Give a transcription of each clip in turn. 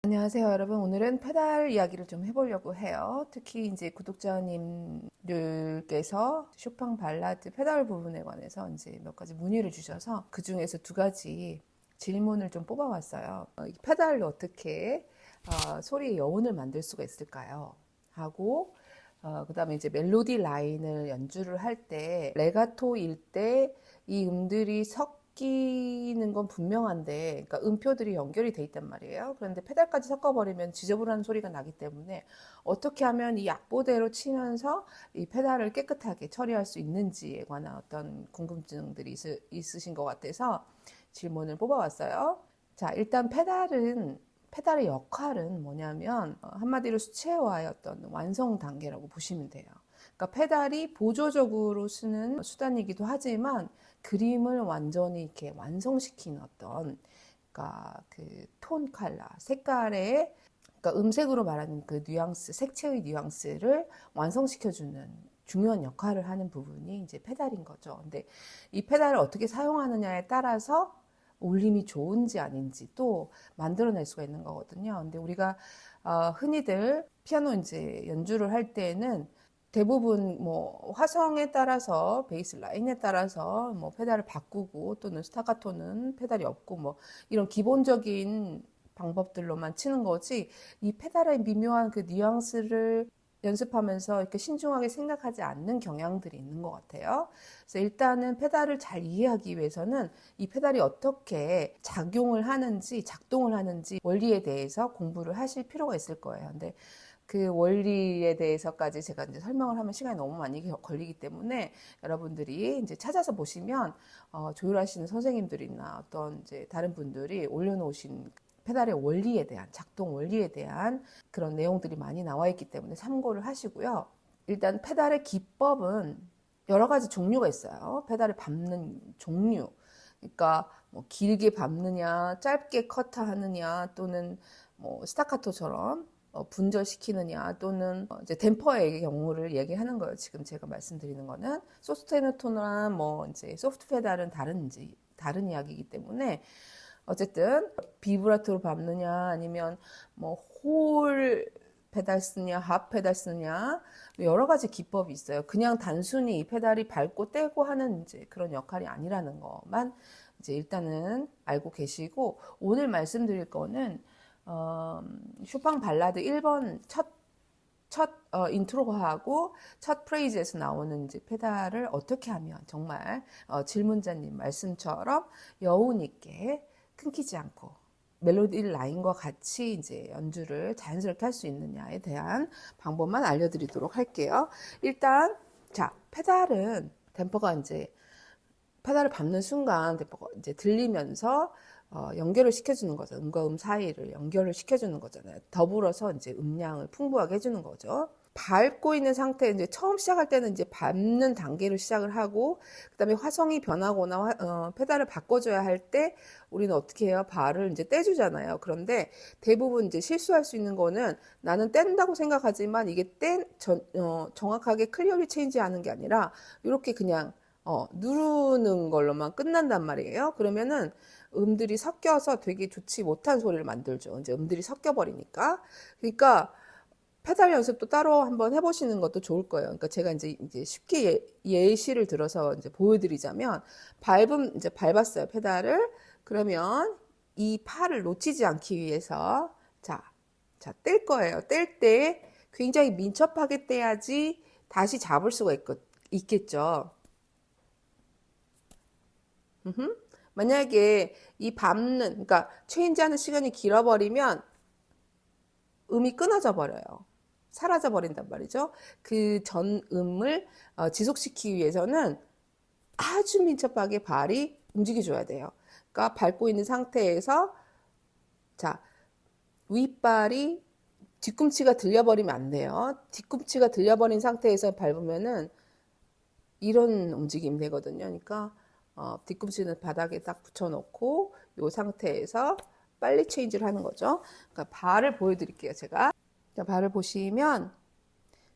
안녕하세요, 여러분. 오늘은 페달 이야기를 좀 해보려고 해요. 특히 이제 구독자님들께서 쇼팽 발라드 페달 부분에 관해서 이제 몇 가지 문의를 주셔서 그 중에서 두 가지 질문을 좀 뽑아왔어요. 이 페달로 어떻게 소리의 여운을 만들 수가 있을까요? 하고 그다음에 이제 멜로디 라인을 연주를 할 때 레가토일 때 이 음들이 섞이는 건 분명한데, 그러니까 음표들이 연결이 돼 있단 말이에요. 그런데 페달까지 섞어버리면 지저분한 소리가 나기 때문에 어떻게 하면 이 악보대로 치면서 이 페달을 깨끗하게 처리할 수 있는지에 관한 어떤 궁금증들이 있으신 것 같아서 질문을 뽑아왔어요. 자, 일단 페달의 역할은 뭐냐면 한마디로 수채화의 어떤 완성 단계라고 보시면 돼요. 그러니까 페달이 보조적으로 쓰는 수단이기도 하지만 그림을 완전히 이렇게 완성시키는 어떤, 그러니까 그 톤 컬러, 색깔의, 그러니까 음색으로 말하는 그 뉘앙스, 색채의 뉘앙스를 완성시켜주는 중요한 역할을 하는 부분이 이제 페달인 거죠. 근데 이 페달을 어떻게 사용하느냐에 따라서 울림이 좋은지 아닌지 또 만들어낼 수가 있는 거거든요. 근데 우리가 흔히들 피아노 이제 연주를 할 때는 대부분 뭐 화성에 따라서 베이스 라인에 따라서 뭐 페달을 바꾸고 또는 스타카토는 페달이 없고 뭐 이런 기본적인 방법들로만 치는 거지, 이 페달의 미묘한 그 뉘앙스를 연습하면서 이렇게 신중하게 생각하지 않는 경향들이 있는 것 같아요. 그래서 일단은 페달을 잘 이해하기 위해서는 이 페달이 어떻게 작용을 하는지, 작동을 하는지 원리에 대해서 공부를 하실 필요가 있을 거예요. 근데 그 원리에 대해서까지 제가 이제 설명을 하면 시간이 너무 많이 걸리기 때문에 여러분들이 이제 찾아서 보시면 조율하시는 선생님들이나 어떤 이제 다른 분들이 올려놓으신 페달의 원리에 대한, 작동 원리에 대한 그런 내용들이 많이 나와 있기 때문에 참고를 하시고요. 일단 페달의 기법은 여러 가지 종류가 있어요. 페달을 밟는 종류. 그러니까 뭐 길게 밟느냐, 짧게 커트하느냐, 또는 뭐 스타카토처럼 분절시키느냐, 또는 이제 댐퍼의 경우를 얘기하는 거예요. 지금 제가 말씀드리는 거는 소스테노토나 뭐 이제 소프트 페달은 다른 이야기이기 때문에, 어쨌든 비브라토로 밟느냐 아니면 뭐 홀 페달 쓰냐 합 페달 쓰냐 여러 가지 기법이 있어요. 그냥 단순히 이 페달이 밟고 떼고 하는 이제 그런 역할이 아니라는 것만 이제 일단은 알고 계시고, 오늘 말씀드릴 거는 쇼팽 발라드 1번 첫 인트로하고 첫 프레이즈에서 나오는 이제 페달을 어떻게 하면 정말 질문자님 말씀처럼 여운 있게 끊기지 않고 멜로디 라인과 같이 이제 연주를 자연스럽게 할 수 있느냐에 대한 방법만 알려드리도록 할게요. 일단 자, 댐퍼가 이제 페달을 밟는 순간 댐퍼가 이제 들리면서 연결을 시켜주는 거죠. 음과 음 사이를 연결을 시켜주는 거잖아요. 더불어서 이제 음량을 풍부하게 해주는 거죠. 밟고 있는 상태, 이제 처음 시작할 때는 이제 밟는 단계로 시작을 하고, 그 다음에 화성이 변하거나, 페달을 바꿔줘야 할 때, 우리는 어떻게 해요? 발을 이제 떼주잖아요. 그런데 대부분 이제 실수할 수 있는 거는, 나는 뗀다고 생각하지만 이게 정확하게 클리어리 체인지 하는 게 아니라, 이렇게 그냥, 누르는 걸로만 끝난단 말이에요. 그러면은 음들이 섞여서 되게 좋지 못한 소리를 만들죠. 이제 음들이 섞여버리니까. 그러니까, 페달 연습도 따로 한번 해보시는 것도 좋을 거예요. 그러니까 제가 이제 쉽게 예시를 들어서 이제 보여드리자면, 이제 밟았어요, 페달을. 그러면 이 팔을 놓치지 않기 위해서, 뗄 거예요. 뗄 때 굉장히 민첩하게 떼야지 다시 잡을 수가 있겠죠. 만약에 그러니까 체인지 하는 시간이 길어버리면 음이 끊어져 버려요. 사라져 버린단 말이죠. 그 전 음을 지속시키기 위해서는 아주 민첩하게 발이 움직여줘야 돼요. 그러니까 밟고 있는 상태에서, 자, 윗발이 뒤꿈치가 들려버리면 안 돼요. 뒤꿈치가 들려버린 상태에서 밟으면은 이런 움직임이 되거든요. 그러니까 뒤꿈치는 바닥에 딱 붙여놓고 이 상태에서 빨리 체인지를 하는 거죠. 그러니까 발을 보여드릴게요, 제가. 자, 발을 보시면,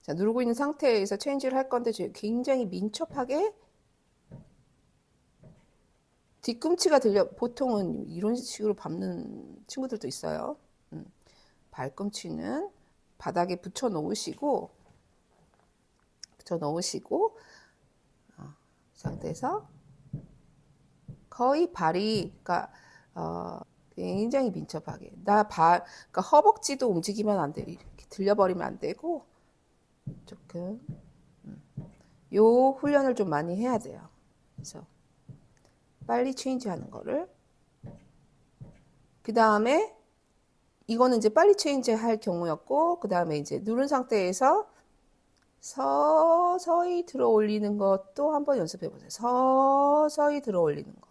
자, 누르고 있는 상태에서 체인지를 할 건데 굉장히 민첩하게 뒤꿈치가 보통은 이런 식으로 밟는 친구들도 있어요. 발꿈치는 바닥에 붙여 놓으시고 상태에서 거의 발이 그러니까 굉장히 민첩하게 그러니까 허벅지도 움직이면 안 돼. 이렇게 들려버리면 안 되고 조금 요 훈련을 좀 많이 해야 돼요. 그래서 빨리 체인지하는 거를 그 다음에 이거는 이제 빨리 체인지할 경우였고 그 다음에 이제 누른 상태에서 서서히 들어 올리는 것도 한번 연습해 보세요. 서서히 들어 올리는 거.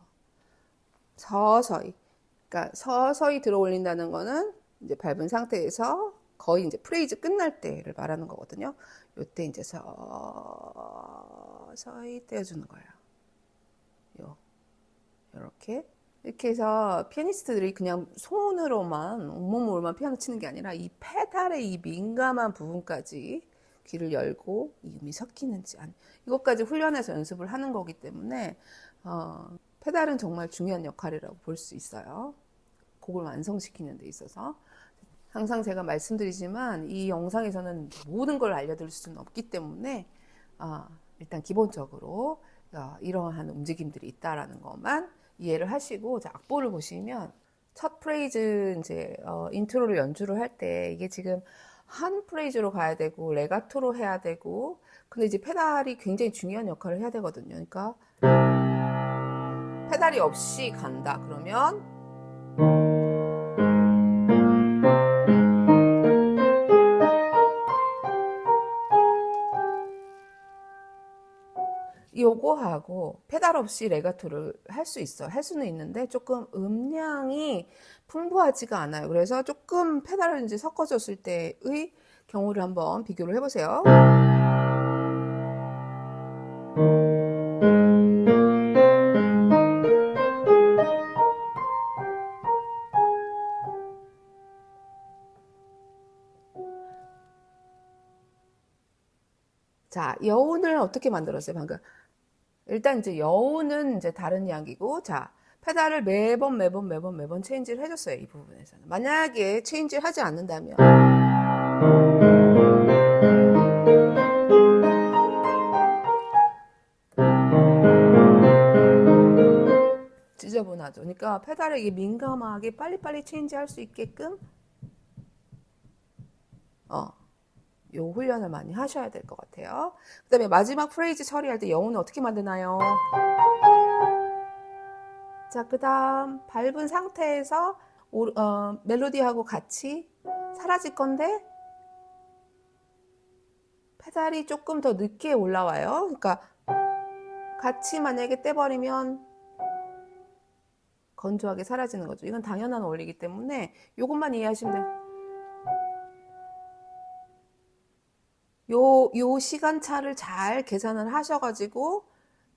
서서히. 그러니까 서서히 들어 올린다는 거는 이제 밟은 상태에서 거의 이제 프레이즈 끝날 때를 말하는 거거든요. 요때 이제 서서히 떼어주는 거예요. 요렇게. 이렇게 해서 피아니스트들이 그냥 손으로만, 온몸으로만 피아노 치는 게 아니라 이 페달의 이 민감한 부분까지 귀를 열고 이 음이 섞이는지 이것까지 훈련해서 연습을 하는 거기 때문에 페달은 정말 중요한 역할이라고 볼 수 있어요. 곡을 완성시키는 데 있어서. 항상 제가 말씀드리지만 이 영상에서는 모든 걸 알려드릴 수는 없기 때문에 일단 기본적으로 이러한 움직임들이 있다라는 것만 이해를 하시고 악보를 보시면 첫 프레이즈 이제 인트로를 연주를 할 때 이게 지금 한 프레이즈로 가야 되고 레가토로 해야 되고 근데 이제 페달이 굉장히 중요한 역할을 해야 되거든요. 그러니까 페달이 없이 간다 그러면 요거하고 페달 없이 레가토를 할 수 있어요. 할 수는 있는데 조금 음량이 풍부하지가 않아요. 그래서 조금 페달을 이제 섞어줬을 때의 경우를 한번 비교를 해보세요. 자, 여운을 어떻게 만들었어요, 방금? 일단 이제 여운은 이제 다른 이야기고, 자, 페달을 매번 체인지를 해줬어요, 이 부분에서는. 만약에 체인지를 하지 않는다면, 지저분하죠. 그러니까 페달에 이게 민감하게 빨리빨리 체인지 할 수 있게끔, 요 훈련을 많이 하셔야 될 것 같아요. 그 다음에 마지막 프레이즈 처리할 때 여운을 어떻게 만드나요? 자, 그 다음 밟은 상태에서 멜로디하고 같이 사라질 건데 페달이 조금 더 늦게 올라와요. 그러니까 같이 만약에 떼버리면 건조하게 사라지는 거죠. 이건 당연한 원리이기 때문에 이것만 이해하시면 돼요. 요 시간차를 잘 계산을 하셔가지고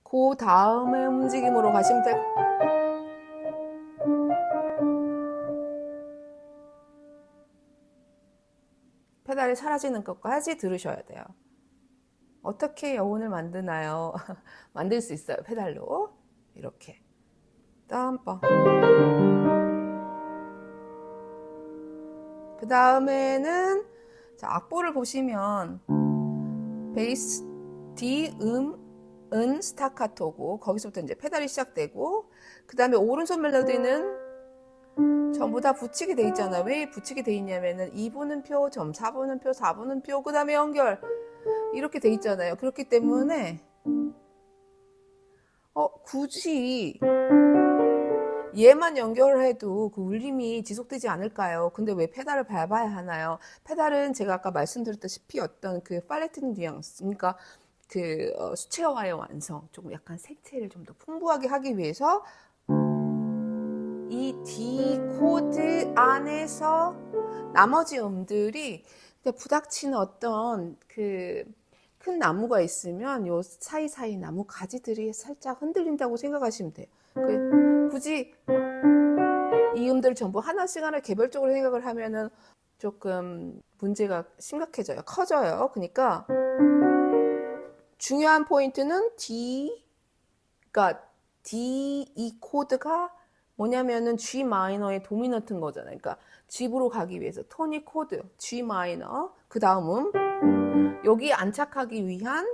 그 다음에 움직임으로 가시면 돼요. 페달이 사라지는 것까지 들으셔야 돼요. 어떻게 여운을 만드나요? 만들 수 있어요. 페달로 이렇게 땀뻥. 그 다음에는 악보를 보시면 베이스 D 은 스타카토고 거기서부터 이제 페달이 시작되고 그 다음에 오른손 멜로디는 전부 다 붙이게 돼 있잖아요. 왜 붙이게 돼 있냐면은 2분은 표, 점 4분은 표, 4분은 표, 그 다음에 연결 이렇게 돼 있잖아요. 그렇기 때문에 굳이 얘만 연결을 해도 그 울림이 지속되지 않을까요? 근데 왜 페달을 밟아야 하나요? 페달은 제가 아까 말씀드렸다시피 어떤 그 팔레팅 뉘앙스, 그러니까 그 수채화의 완성, 조금 약간 색채를 좀 더 풍부하게 하기 위해서 이 D 코드 안에서 나머지 음들이 부닥치는 어떤 그 큰 나무가 있으면 요 사이사이 나무 가지들이 살짝 흔들린다고 생각하시면 돼요. 굳이 이 음들 전부 하나씩 개별적으로 생각을 하면은 조금 문제가 심각해져요. 커져요. 그러니까 중요한 포인트는 D, 그러니까 D 이 코드가 뭐냐면은 G 마이너의 도미넌트인 거잖아요. 그러니까 G로 가기 위해서 토닉 코드 G 마이너, 그 다음은 여기 안착하기 위한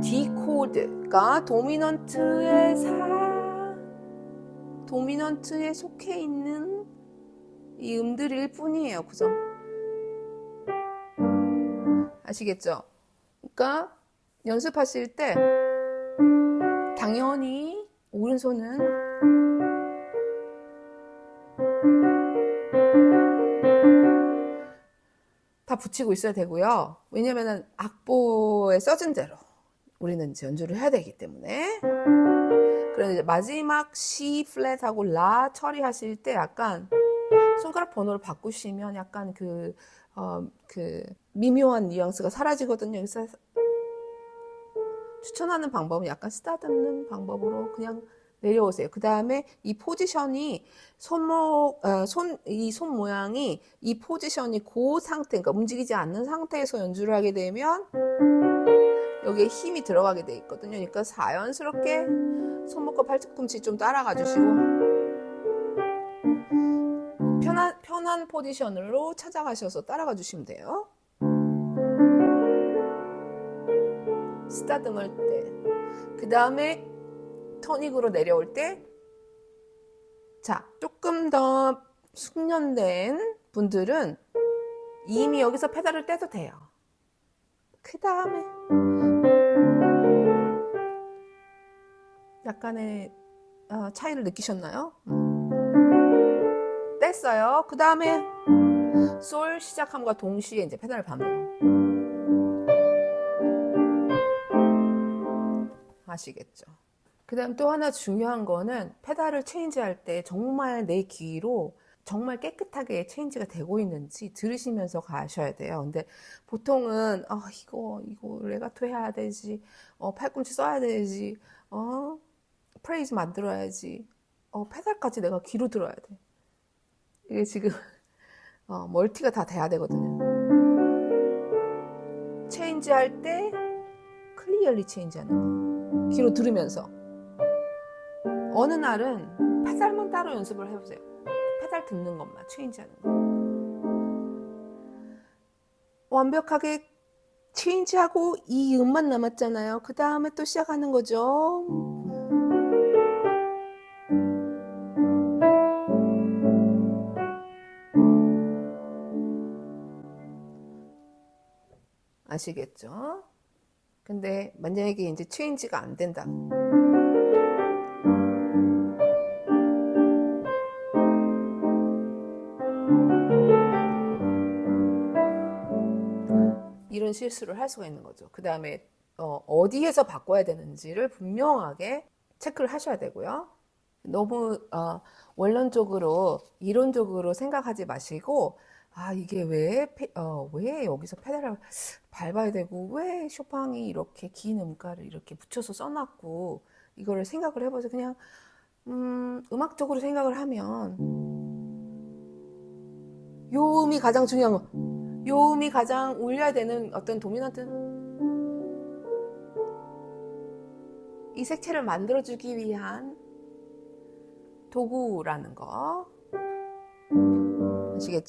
D 코드가 도미넌트에 속해 있는 이 음들일 뿐이에요. 그죠? 아시겠죠? 그러니까 연습하실 때 당연히 오른손은 다 붙이고 있어야 되고요. 왜냐면은 악보에 써진 대로 우리는 이제 연주를 해야 되기 때문에. 그런데 이제 마지막 C 플랫하고 라 처리하실 때 약간 손가락 번호를 바꾸시면 약간 그 미묘한 뉘앙스가 사라지거든요. 그래서 추천하는 방법은 약간 쓰다듬는 방법으로 그냥 내려오세요. 그 다음에 이 포지션이 이 손 모양이 이 포지션이 그 상태, 그러니까 움직이지 않는 상태에서 연주를 하게 되면 여기에 힘이 들어가게 돼 있거든요. 그러니까 자연스럽게 손목과 팔꿈치 좀 따라가 주시고 편한 포지션으로 찾아가셔서 따라가 주시면 돼요. 쓰다듬을 때. 그 다음에 토닉으로 내려올 때, 자, 조금 더 숙련된 분들은 이미 여기서 페달을 떼도 돼요. 그 다음에 약간의 차이를 느끼셨나요? 뗐어요. 그 다음에 솔 시작함과 동시에 이제 페달을 밟는 거. 아시겠죠? 그 다음 또 하나 중요한 거는 페달을 체인지할 때 정말 내 귀로 정말 깨끗하게 체인지가 되고 있는지 들으시면서 가셔야 돼요. 근데 보통은 이거 레가토 해야 되지, 팔꿈치 써야 되지, 프레이즈 만들어야지, 페달까지 내가 귀로 들어야 돼. 이게 지금 멀티가 다 돼야 되거든요. 체인지할 때 클리어리 체인지하는 거, 귀로 들으면서. 어느 날은 페달만 따로 연습을 해보세요. 페달 듣는 것만, 체인지하는 거. 완벽하게 체인지하고 이 음만 남았잖아요. 그 다음에 또 시작하는 거죠. 아시겠죠? 근데 만약에 이제 체인지가 안 된다. 이런 실수를 할 수가 있는 거죠. 그 다음에 어디에서 바꿔야 되는지를 분명하게 체크를 하셔야 되고요. 너무 원론적으로 이론적으로 생각하지 마시고 이게 왜 여기서 페달을 밟아야 되고 왜 쇼팡이 이렇게 긴 음가를 이렇게 붙여서 써놨고 이거를 생각을 해보세요. 그냥 음악적으로 생각을 하면 요 음이 가장 중요한 거, 요 음이 가장 울려야 되는 어떤 도미넌트, 이 색채를 만들어주기 위한 도구라는 거 아시겠죠?